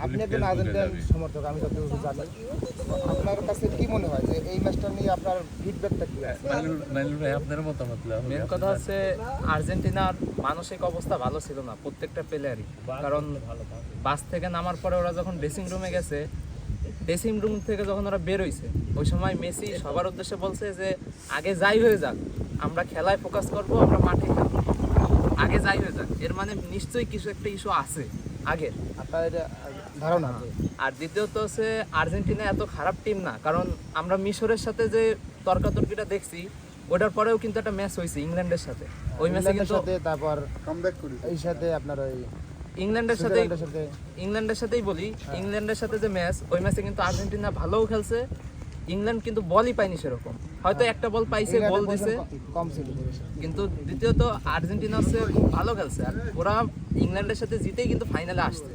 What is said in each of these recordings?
আপনি একজন আর্জেন্টাইন সমর্থক, আমি যতটুকু জানি, আপনার কাছে কি মনে হয় যে এই ম্যাচটা নিয়ে আপনার ফিডব্যাকটা কি আছে? আপনার মতামত মেন কথা হচ্ছে আর্জেন্টিনার মানসিক অবস্থা ভালো ছিল না প্রত্যেকটা প্লেয়ারই। কারণ বাস থেকে নামার পরে ওরা যখন ড্রেসিং রুমে গেছে, ড্রেসিং রুম থেকে যখন ওরা বের হইছে, ওই সময় মেসি সবার উদ্দেশ্যে বলছে যে আগে যাই হয়ে যাক, আমরা খেলায় ফোকাস করব, আমরা মাঠে খেলবো, আগে যাই হয়ে যাক। এর মানে নিশ্চয়ই কিছু একটা ইস্যু আছে আগের। আপনার এটা ধারণা আছে? আর দ্বিতীয়ত হচ্ছে আর্জেন্টিনা এত খারাপ টিম না, কারণ আমরা মিশরের সাথে যে তর্কাতর্কিটা দেখছি, ওটার পরেও কিন্তু একটা ম্যাচ হয়েছে ইংল্যান্ডের সাথে। ওই ম্যাচে কিন্তু তারপর কামব্যাক করি এই সাথে আপনার ওই ইংল্যান্ডের সাথেই বলি, ইংল্যান্ডের সাথে যে ম্যাচ, ওই ম্যাচে কিন্তু আর্জেন্টিনা ভালোও খেলছে, ইংল্যান্ড কিন্তু বলই পায়নি সেরকম, হয়তো একটা বল পাইছে, গোল দিছে কম ছিল, কিন্তু দ্বিতীয়ত আর্জেন্টিনা হচ্ছে খুব ভালো খেলছে। আর ওরা ইংল্যান্ডের সাথে জিতেই কিন্তু ফাইনালে আসছে।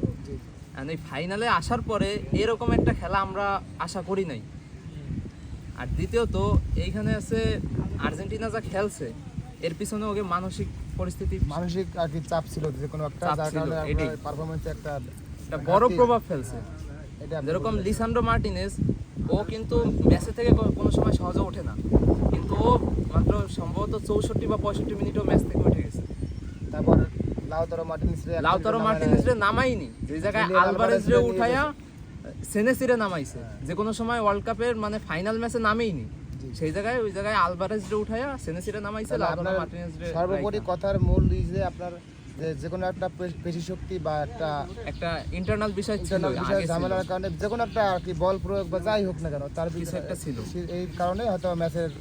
আর এই ফাইনালে আসার পরে এরকম একটা খেলা আমরা আশা করি নাই। আর দ্বিতীয়ত এইখানে আছে আর্জেন্টিনা যা খেলছে, এর পিছনে ওকে মানসিক পরিস্থিতি, মানসিক আর কি চাপ ছিল যে কোনো একটা, যার কারণে আপনার পারফরম্যান্সে একটা বড় প্রভাব ফেলছে। যেরকম লিসান্ড্রো মার্টিনেজ, ও কিন্তু ম্যাচে থেকে কোনো সময় সহজে ওঠে না, কিন্তু ও মাত্র সম্ভবত 64 বা 65 মিনিটও ম্যাচ থেকে উঠে গেছে। তারপর লাউতারো মার্টিনেজরে নামাইনি, যে জায়গায় আলভারেজরে উঠাইয়া সেনেসিরে নামাইছে, যে কোনো সময় ওয়ার্ল্ড কাপের মানে ফাইনাল ম্যাচে নামেইনি, সেই জায়গায় ওই জায়গায় আলভারেজরে উঠাইয়া সেনেসিরে নামাইছে। লাউতারো মার্টিনেজরে সর্বোপরি কথার মূল যে আপনার যে কোনো একটা পেশি শক্তি বা একটা ইন্টারনাল বিষয় ছিল, ঝামেলার কারণে যে কোনো একটা আর কি বল প্রয়োগ বা যাই হোক না কেন, তার কিছু একটা ছিল, এই কারণে হয়তো ম্যাচের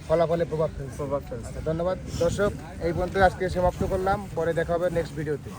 ফলাফলে প্রভাব ফেলছে। আচ্ছা, ধন্যবাদ দর্শক, এই পর্যন্ত আজকে সমাপ্ত করলাম, পরে দেখা হবে নেক্সট ভিডিওতে।